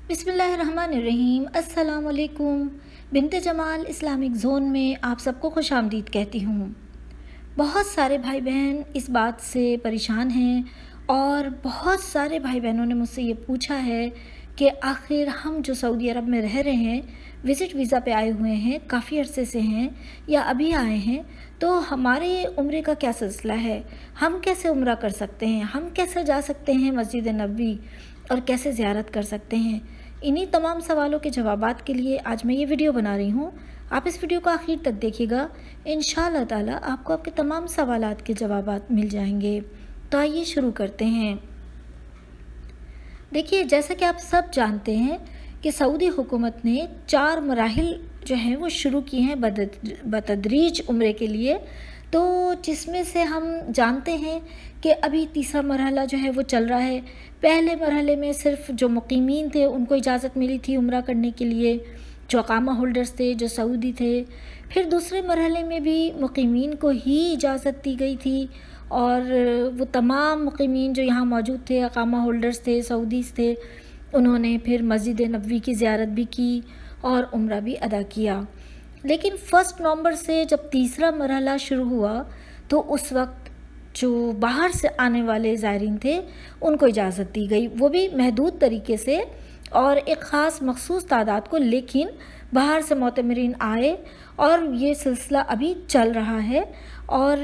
बिस्मिल्लाहिर्रहमानिर्रहीम। अस्सलाम वालेकुम। बिन्ते जमाल इस्लामिक ज़ोन में आप सबको खुश आमदीद कहती हूँ। बहुत सारे भाई बहन इस बात से परेशान हैं और बहुत सारे भाई बहनों ने मुझसे ये पूछा है कि आखिर हम जो सऊदी अरब में रह रहे हैं, विज़िट वीज़ा पे आए हुए हैं, काफ़ी अरसे से हैं या अभी आए हैं, तो हमारे उम्रे का क्या सिलसिला है, हम कैसे उम्रा कर सकते हैं, हम कैसे जा सकते हैं मस्जिद नबवी और कैसे ज़ियारत कर सकते हैं। इन्हीं तमाम सवालों के जवाबात के लिए आज मैं ये वीडियो बना रही हूँ। आप इस वीडियो को आखिर तक देखिएगा, इंशाअल्लाह ताला आपको आपके तमाम सवालात के जवाबात मिल जाएंगे। तो आइए शुरू करते हैं। देखिए, जैसा कि आप सब जानते हैं कि सऊदी हुकूमत ने 4 मराहिल जो हैं वो शुरू किए हैं बतदरीज उम्रे के लिए। तो जिसमें से हम जानते हैं कि अभी तीसरा मरहला जो है वो चल रहा है। पहले मरहले में सिर्फ जो मुकीमीन थे उनको इजाज़त मिली थी उम्रा करने के लिए, जो अकामा होल्डर्स थे, जो सऊदी थे। फिर दूसरे मरहले में भी मुकीमीन को ही इजाज़त दी गई थी और वो तमाम मुकीमीन जो यहाँ मौजूद थे, अकामा होल्डर्स थे, सऊदीज़ थे, उन्होंने फिर मस्जिद नबवी की ज़ियारत भी की और उम्रा भी अदा किया। लेकिन 1 नवंबर से जब तीसरा मरहला शुरू हुआ तो उस वक्त जो बाहर से आने वाले ज़ायरीन थे उनको इजाज़त दी गई, वो भी महदूद तरीके से और एक ख़ास मखसूस तादाद को। लेकिन बाहर से मोतमरीन आए और ये सिलसिला अभी चल रहा है। और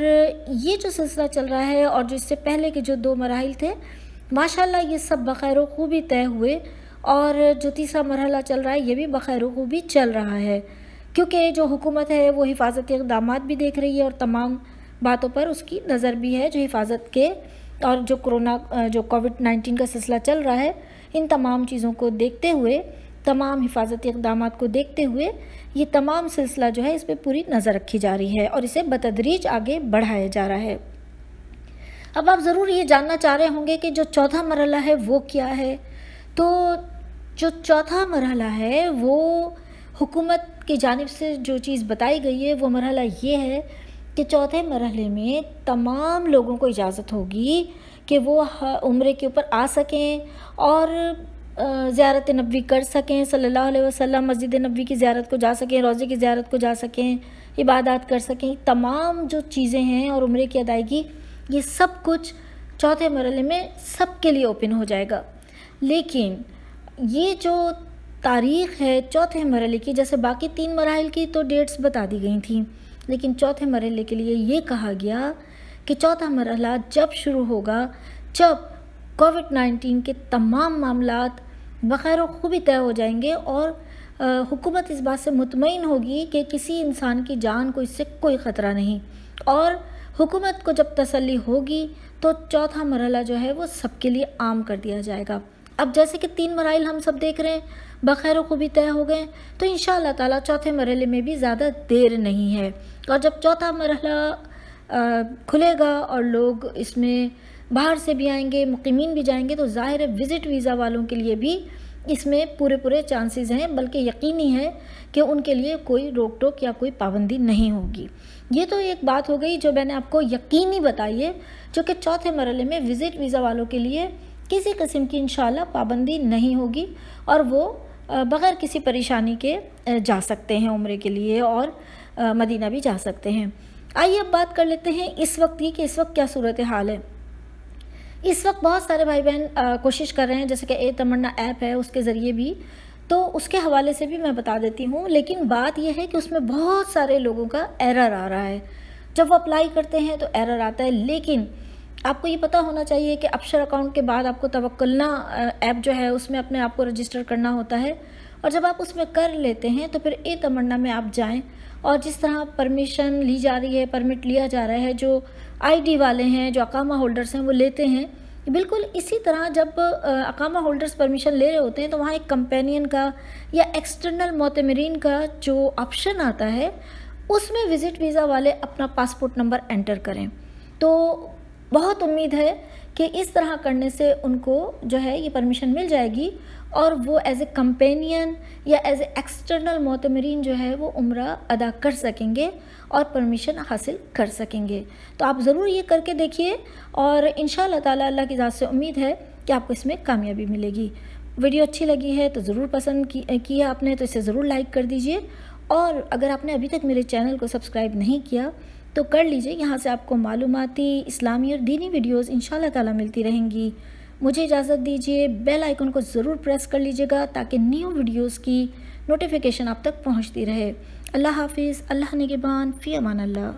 ये जो सिलसिला चल रहा है और जो इससे पहले के जो 2 मराहिल थे, माशाल्लाह ये सब बखैर खूबी तय हुए और जो तीसरा मरहला चल रहा है ये भी बखैर खूबी चल रहा है, क्योंकि जो हुकूमत है वो हिफाजती इक़दामात भी देख रही है और तमाम बातों पर उसकी नज़र भी है। जो हिफाजत के और जो कोविड-19 का सिलसिला चल रहा है, इन तमाम चीज़ों को देखते हुए, तमाम हिफाजती इक़दामात को देखते हुए ये तमाम सिलसिला जो है इस पर पूरी नज़र रखी जा रही है और इसे बतदरीज आगे बढ़ाया जा रहा है। अब आप ज़रूर ये जानना चाह रहे होंगे कि जो चौथा मरहला है वो क्या है। तो जो चौथा मरहला है वो हुकूमत की जानिब से जो चीज़ बताई गई है वो मरहला ये है कि चौथे मरहले में तमाम लोगों को इजाज़त होगी कि वो उम्रे के ऊपर आ सकें और ज़ियारत नबवी कर सकें, सल्लल्लाहु अलैहि वसल्लम मस्जिद नबवी की ज़ियारत को जा सकें, रोज़े की ज़ियारत को जा सकें, इबादत कर सकें। तमाम जो चीज़ें हैं और उम्रे की अदायगी, ये सब कुछ चौथे मरहले में सब के लिए ओपन हो जाएगा। लेकिन ये जो तारीख़ है चौथे मरहले की, जैसे बाकी 3 मराहिल की तो डेट्स बता दी गई थी, लेकिन चौथे मरहले के लिए ये कहा गया कि चौथा मरहला जब शुरू होगा, जब कोविड-19 के तमाम मामलात बखैर खूबी तय हो जाएंगे और हुकूमत इस बात से मुतमईन होगी कि किसी इंसान की जान को इससे कोई ख़तरा नहीं। और हुकूमत को जब तसल्ली होगी तो चौथा मरहला जो है वो सबके लिए आम कर दिया जाएगा। अब जैसे कि 3 मराहिल हम सब देख रहे हैं बखैर खूबी तय हो गए, तो इंशाअल्लाह ताला चौथे मरहले में भी ज़्यादा देर नहीं है। और जब चौथा मरहला खुलेगा और लोग इसमें बाहर से भी आएंगे, मुकीमीन भी जाएंगे, तो ज़ाहिर है विज़िट वीज़ा वालों के लिए भी इसमें पूरे चांसेस हैं, बल्कि यकीनी है कि उनके लिए कोई रोक टोक या कोई पाबंदी नहीं होगी। ये तो एक बात हो गई जो मैंने आपको यकीनी बताई है, जो कि चौथे मरहले में विज़िट वीज़ा वालों के लिए किसी किस्म की इंशाअल्लाह पाबंदी नहीं होगी और वो बग़ैर किसी परेशानी के जा सकते हैं उम्रे के लिए और मदीना भी जा सकते हैं। आइए अब बात कर लेते हैं इस वक्त की कि इस वक्त क्या सूरत हाल है। इस वक्त बहुत सारे भाई बहन कोशिश कर रहे हैं, जैसे कि ए तमन्ना ऐप है उसके ज़रिए भी, तो उसके हवाले से भी मैं बता देती हूँ। लेकिन बात यह है कि उसमें बहुत सारे लोगों का एरर आ रहा है। जब वो अप्लाई करते हैं तो एरर आता है, लेकिन आपको ये पता होना चाहिए कि अबशर अकाउंट के बाद आपको तवक्कुलना ऐप जो है उसमें अपने आप को रजिस्टर करना होता है। और जब आप उसमें कर लेते हैं तो फिर ए तमन्ना में आप जाएं और जिस तरह परमिशन ली जा रही है, परमिट लिया जा रहा है, जो आईडी वाले हैं, जो अकामा होल्डर्स हैं वो लेते हैं, बिल्कुल इसी तरह जब अकामा होल्डर्स परमिशन ले रहे होते हैं तो वहाँ एक कंपेनियन का या एक्सटर्नल मोतमरीन का जो ऑप्शन आता है उसमें विज़िट वीज़ा वाले अपना पासपोर्ट नंबर एंटर करें। तो बहुत उम्मीद है कि इस तरह करने से उनको जो है ये परमिशन मिल जाएगी और वो एज ए कंपेनियन या एज ए एक्सटर्नल मोतमरीन जो है वो उम्रा अदा कर सकेंगे और परमिशन हासिल कर सकेंगे। तो आप ज़रूर ये करके देखिए और इंशाअल्लाह ताला अल्लाह की ज़ात से उम्मीद है कि आपको इसमें कामयाबी मिलेगी। ویڈیو اچھی لگی ہے تو ضرور پسند کیا آپ نے تو اسے ضرور لائک کر دیجئے، اور اگر آپ نے ابھی تک میرے چینل کو سبسکرائب نہیں کیا تو کر لیجئے، یہاں سے آپ کو معلوماتی، اسلامی اور دینی ویڈیوز انشاءاللہ تعالی ملتی رہیں گی۔ مجھے اجازت دیجئے، بیل آئیکن کو ضرور پریس کر لیجئے گا تاکہ نیو ویڈیوز کی نوٹیفیکیشن آپ تک پہنچتی رہے۔ اللہ حافظ، اللہ نگہبان، فی امان اللہ۔